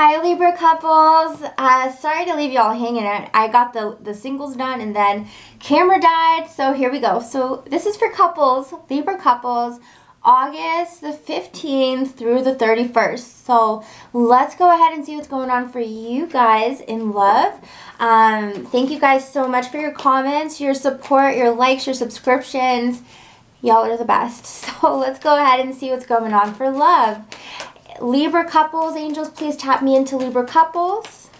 Hi Libra couples, sorry to leave y'all hanging. I got the singles done and then camera died, so here we go. So this is for couples, Libra couples, August the 15th through the 31st. So let's go ahead and see what's going on for you guys in love. Thank you guys so much for your comments, your support, your likes, your subscriptions. Y'all are the best. So let's go ahead and see what's going on for love. Libra couples, angels, please tap me into Libra couples.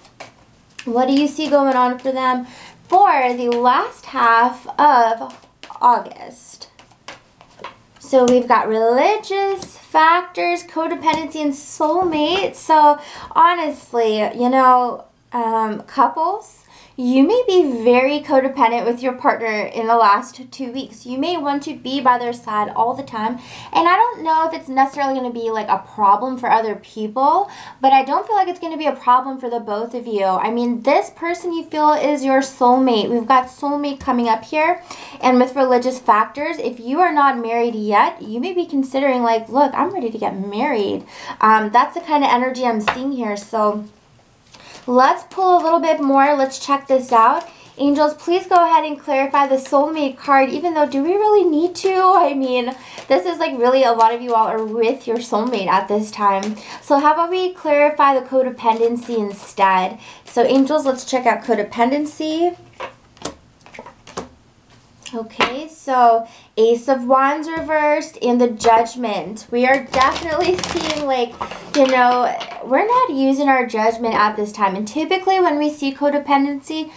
What do you see going on for them for the last half of August? So we've got religious factors, codependency, and soulmate. So honestly, you know, couples, you may be very codependent with your partner in the last 2 weeks. You may want to be by their side all the time. And I don't know if it's necessarily going to be like a problem for other people, but I don't feel like it's going to be a problem for the both of you. I mean, this person you feel is your soulmate. We've got soulmate coming up here. And with religious factors, if you are not married yet, you may be considering like, look, I'm ready to get married. That's the kind of energy I'm seeing here. So let's pull a little bit more. Let's check this out. Angels, please go ahead and clarify the soulmate card, even though do we really need to? I mean, this is like really a lot of you all are with your soulmate at this time. So how about we clarify the codependency instead? So angels, let's check out codependency. Okay, so Ace of Wands reversed and the Judgment. We are definitely seeing like, you know, we're not using our judgment at this time. And typically when we see codependency,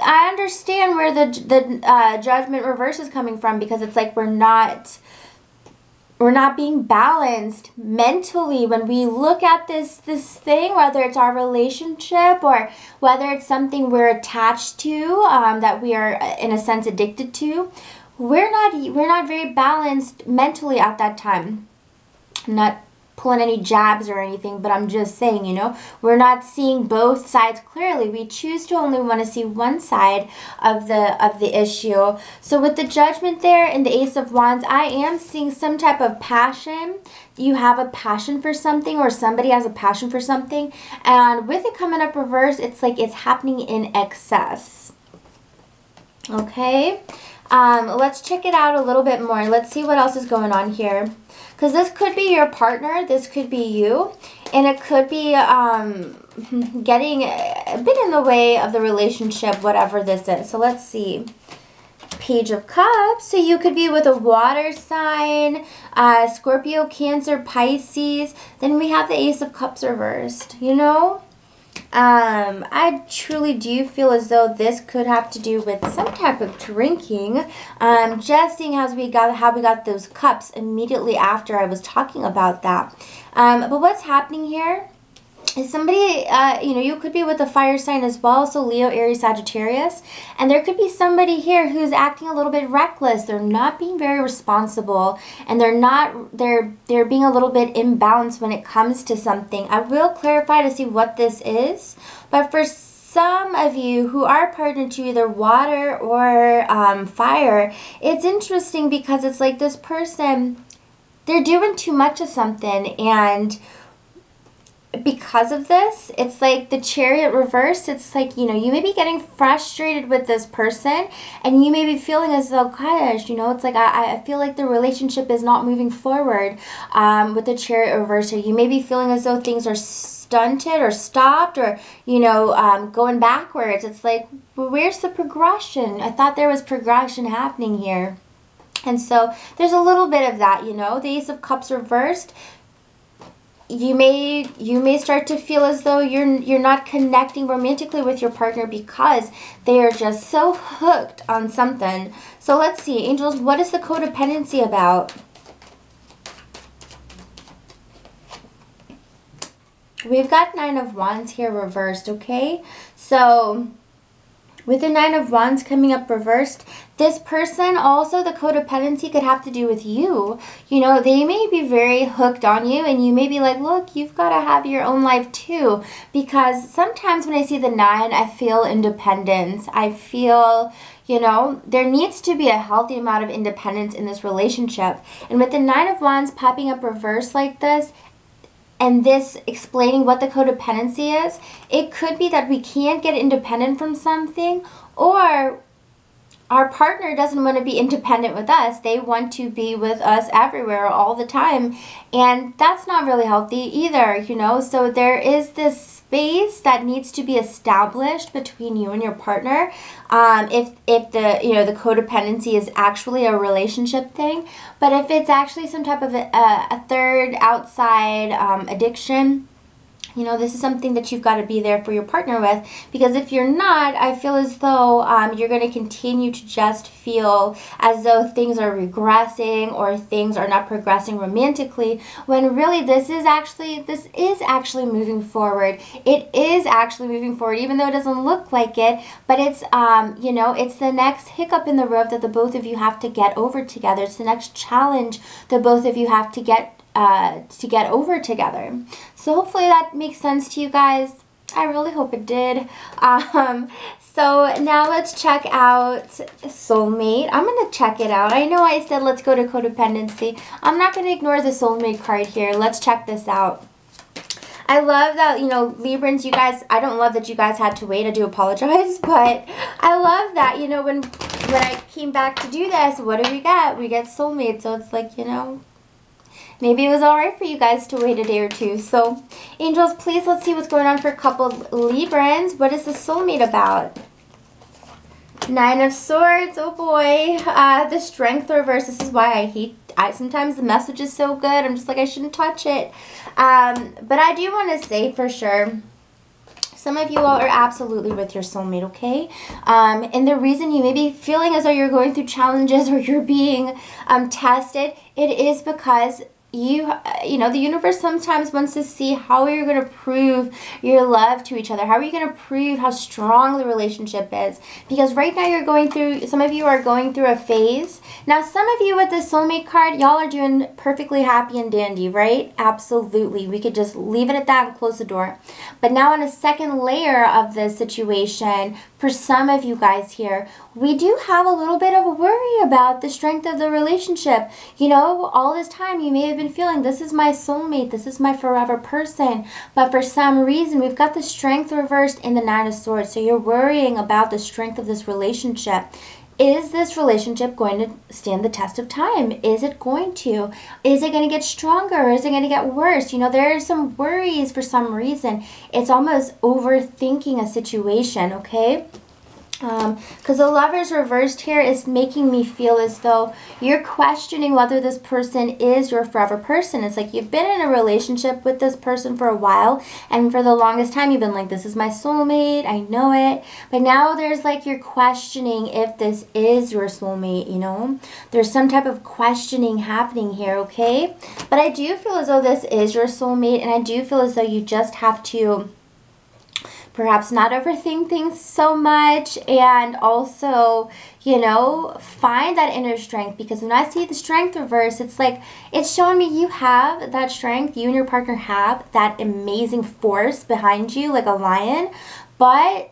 I understand where the Judgment reverse is coming from, because it's like we're not being balanced mentally when we look at this thing, whether it's our relationship or whether it's something we're attached to, that we are in a sense addicted to. We're not very balanced mentally at that time. I'm not pulling any jabs or anything, but I'm just saying, you know, we're not seeing both sides clearly. We choose to only want to see one side of the issue. So with the Judgment there and the Ace of Wands, I am seeing some type of passion. You have a passion for something, or somebody has a passion for something, and with it coming up reverse, it's like it's happening in excess. Okay, let's check it out a little bit more. Let's see what else is going on here. Because this could be your partner, this could be you, and it could be getting a bit in the way of the relationship, whatever this is. So let's see. Page of Cups. So you could be with a water sign, Scorpio, Cancer, Pisces. Then we have the Ace of Cups reversed, you know? I truly do feel as though this could have to do with some type of drinking. Just seeing how we got those cups immediately after I was talking about that. But what's happening here is somebody, you know, you could be with a fire sign as well, so Leo, Aries, Sagittarius, and there could be somebody here who's acting a little bit reckless. They're not being very responsible, and they're being a little bit imbalanced when it comes to something. I will clarify to see what this is, but for some of you who are partnered to either water or fire, it's interesting because it's like this person, they're doing too much of something, and because of this, it's like the Chariot reversed. It's like, you know, you may be getting frustrated with this person, and you may be feeling as though, gosh, you know, it's like I feel like the relationship is not moving forward with the Chariot reversed. You may be feeling as though things are stunted or stopped, or, you know, going backwards. It's like, well, where's the progression? I thought there was progression happening here. And so there's a little bit of that, you know. The Ace of Cups reversed. You may start to feel as though you're not connecting romantically with your partner because they are just so hooked on something. So let's see, angels, what is the codependency about? We've got Nine of Wands here reversed, okay? So with the Nine of Wands coming up reversed, this person also, the codependency could have to do with you. You know, they may be very hooked on you, and you may be like, look, you've got to have your own life too. Because sometimes when I see the 9, I feel independence. I feel, you know, there needs to be a healthy amount of independence in this relationship. And with the 9 of Wands popping up reverse like this, and this explaining what the codependency is, it could be that we can't get independent from something, or our partner doesn't want to be independent with us. They want to be with us everywhere all the time, and that's not really healthy either, you know. So there is this space that needs to be established between you and your partner, if the, you know, the codependency is actually a relationship thing. But if it's actually some type of a third outside addiction, you know, this is something that you've got to be there for your partner with, because if you're not, I feel as though you're going to continue to just feel as though things are regressing or things are not progressing romantically, when really this is actually moving forward. It is actually moving forward, even though it doesn't look like it, but it's you know, it's the next hiccup in the road that the both of you have to get over together. It's the next challenge that both of you have to get over together. So hopefully that makes sense to you guys. I really hope it did. So now let's check out soulmate. I'm going to check it out. I know I said let's go to codependency. I'm not going to ignore the soulmate card here. Let's check this out. I love that, you know, Librans, you guys, I don't love that you guys had to wait. I do apologize, but I love that, you know, when I came back to do this, what do we get? We get soulmate. So it's like, you know, maybe it was alright for you guys to wait a day or two. So, angels, please, let's see what's going on for a couple Librans. What is the soulmate about? Nine of Swords. Oh boy. The Strength reverse. This is why sometimes the message is so good. I'm just like, I shouldn't touch it. But I do want to say for sure, some of you all are absolutely with your soulmate, okay? And the reason you may be feeling as though you're going through challenges or you're being tested, it is because you know, the universe sometimes wants to see how you're going to prove your love to each other. How are you going to prove how strong the relationship is? Because right now you're going through, some of you are going through a phase. Now, some of you with the soulmate card, y'all are doing perfectly happy and dandy, right? Absolutely. We could just leave it at that and close the door. But now on a second layer of this situation, for some of you guys here, we do have a little bit of a worry about the strength of the relationship. You know, all this time you may have been feeling, this is my soulmate, this is my forever person, but for some reason we've got the Strength reversed in the Nine of Swords. So you're worrying about the strength of this relationship. Is this relationship going to stand the test of time? Is it going to? Is it going to get stronger? Is it going to get worse? You know, there are some worries for some reason. It's almost overthinking a situation, okay? Because the Lovers reversed here is making me feel as though you're questioning whether this person is your forever person. It's like you've been in a relationship with this person for a while, and for the longest time you've been like, this is my soulmate, I know it. But now there's like you're questioning if this is your soulmate, you know. There's some type of questioning happening here, okay? But I do feel as though this is your soulmate, and I do feel as though you just have to perhaps not overthink things so much, and also, you know, find that inner strength. Because when I see the Strength reverse, it's like, it's showing me you have that strength. You and your partner have that amazing force behind you, like a lion. But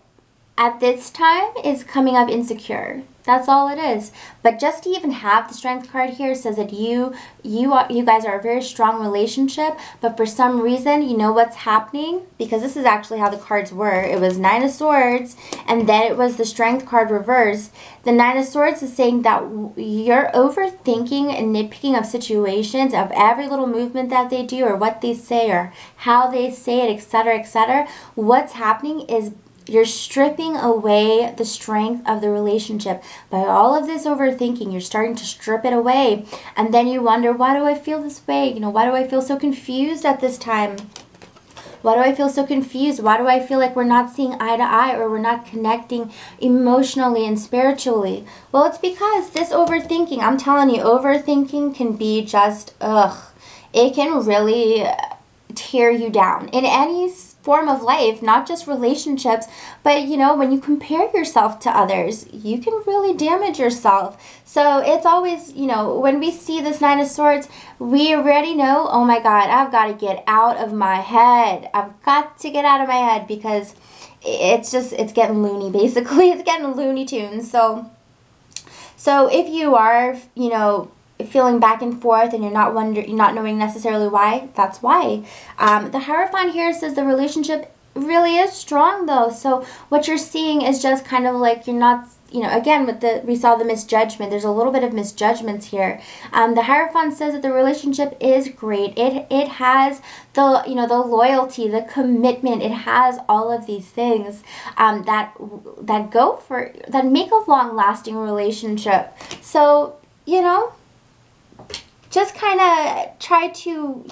at this time, it's coming up insecure. That's all it is. But just to even have the Strength card here says that you guys are a very strong relationship, but for some reason, you know what's happening? Because this is actually how the cards were. It was Nine of Swords, and then it was the Strength card reversed. The Nine of Swords is saying that you're overthinking and nitpicking of situations, of every little movement that they do, or what they say, or how they say it, etc., etc. What's happening is you're stripping away the strength of the relationship. By all of this overthinking, you're starting to strip it away. And then you wonder, why do I feel this way? You know, why do I feel so confused at this time? Why do I feel so confused? Why do I feel like we're not seeing eye to eye, or we're not connecting emotionally and spiritually? Well, it's because this overthinking, I'm telling you, overthinking can be just, it can really tear you down in any form of life, not just relationships, but you know, when you compare yourself to others, you can really damage yourself. So it's always, you know, when we see this Nine of Swords, we already know, oh my God, I've got to get out of my head. I've got to get out of my head, because it's getting loony, basically. It's getting Looney Tunes. So if you are, you know, feeling back and forth and you're not knowing necessarily why, that's why. The Hierophant here says the relationship really is strong though. So what you're seeing is just kind of like you're not, you know, again with we saw the misjudgment. There's a little bit of misjudgments here. The Hierophant says that the relationship is great. It has the, you know, the loyalty, the commitment. It has all of these things that make a long-lasting relationship. So, you know, just kind of try to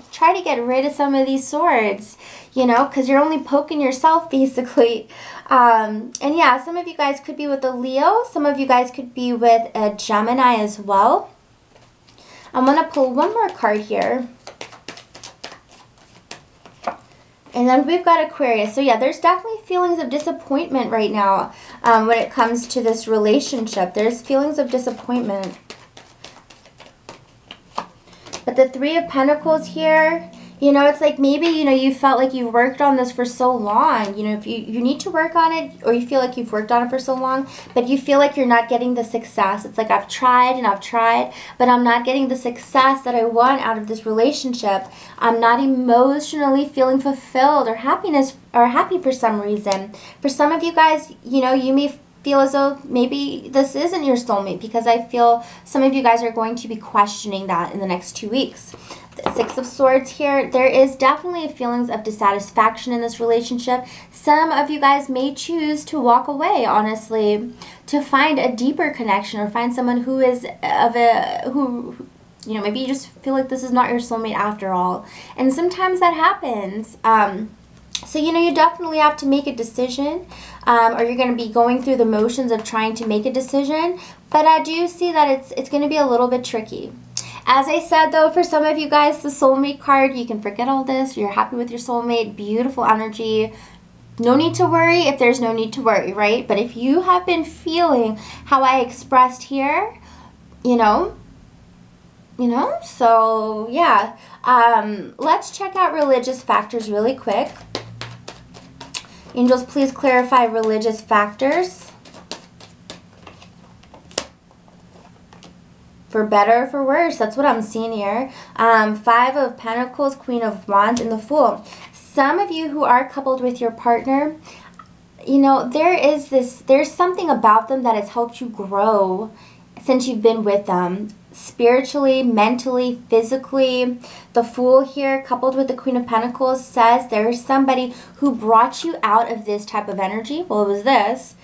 get rid of some of these swords, you know, because you're only poking yourself basically. And yeah, some of you guys could be with a Leo. Some of you guys could be with a Gemini as well. I'm going to pull one more card here. And then we've got Aquarius. So yeah, there's definitely feelings of disappointment right now when it comes to this relationship. There's feelings of disappointment. But the Three of Pentacles here, you know, it's like maybe, you know, you felt like you worked on this for so long. You know, if you need to work on it, or you feel like you've worked on it for so long, but you feel like you're not getting the success. It's like I've tried and I've tried, but I'm not getting the success that I want out of this relationship. I'm not emotionally feeling fulfilled or happy for some reason. For some of you guys, you know, you may feel as though maybe this isn't your soulmate, because I feel some of you guys are going to be questioning that in the next 2 weeks. The Six of Swords here, there is definitely feelings of dissatisfaction in this relationship. Some of you guys may choose to walk away, honestly, to find a deeper connection or find someone who is who you know, maybe you just feel like this is not your soulmate after all. And sometimes that happens. So, you know, you definitely have to make a decision, or you're going to be going through the motions of trying to make a decision. But I do see that it's going to be a little bit tricky. As I said, though, for some of you guys, the soulmate card, you can forget all this. You're happy with your soulmate, beautiful energy. No need to worry if there's no need to worry, right? But if you have been feeling how I expressed here, you know, so yeah. Let's check out religious factors really quick. Angels, please clarify religious factors. For better or for worse, that's what I'm seeing here. Five of Pentacles, Queen of Wands, and the Fool. Some of you who are coupled with your partner, you know, there's something about them that has helped you grow since you've been with them. Spiritually, mentally, physically. The Fool here, coupled with the Queen of Pentacles, says there is somebody who brought you out of this type of energy. Well, it was this.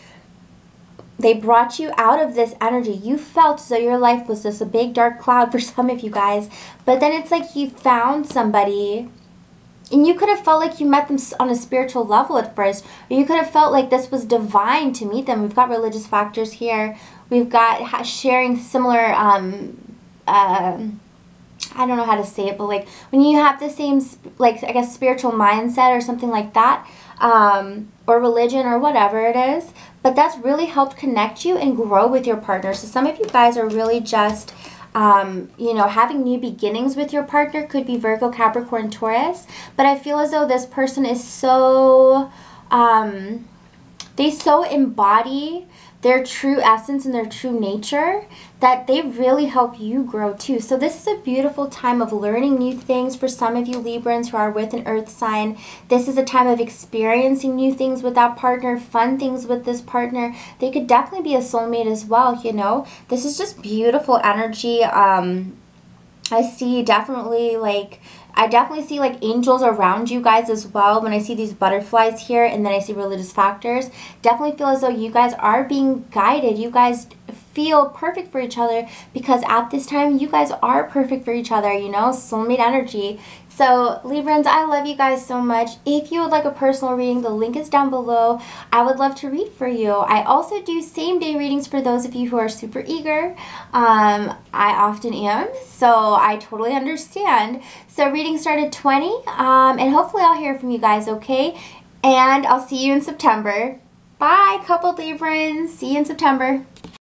They brought you out of this energy. You felt as though your life was just a big dark cloud for some of you guys. But then it's like you found somebody, and you could have felt like you met them on a spiritual level at first. Or you could have felt like this was divine to meet them. We've got religious factors here. We've got sharing similar, I don't know how to say it, but like when you have the same, like, I guess, spiritual mindset or something like that, or religion or whatever it is. But that's really helped connect you and grow with your partner. So some of you guys are really just, you know, having new beginnings with your partner. Could be Virgo, Capricorn, Taurus. But I feel as though this person is so, they so embody their true essence and their true nature that they really help you grow too. So this is a beautiful time of learning new things for some of you Librans who are with an earth sign. This is a time of experiencing new things with that partner, fun things with this partner. They could definitely be a soulmate as well, you know. This is just beautiful energy. I see definitely like, I definitely see like angels around you guys as well when I see these butterflies here, and then I see religious factors. Definitely feel as though you guys are being guided. You guys feel perfect for each other because at this time you guys are perfect for each other, you know, soulmate energy. So Librans, I love you guys so much. If you would like a personal reading, the link is down below. I would love to read for you. I also do same day readings for those of you who are super eager. I often am, so I totally understand. So readings start at 20, and hopefully I'll hear from you guys, okay? And I'll see you in September. Bye, coupled Librans. See you in September.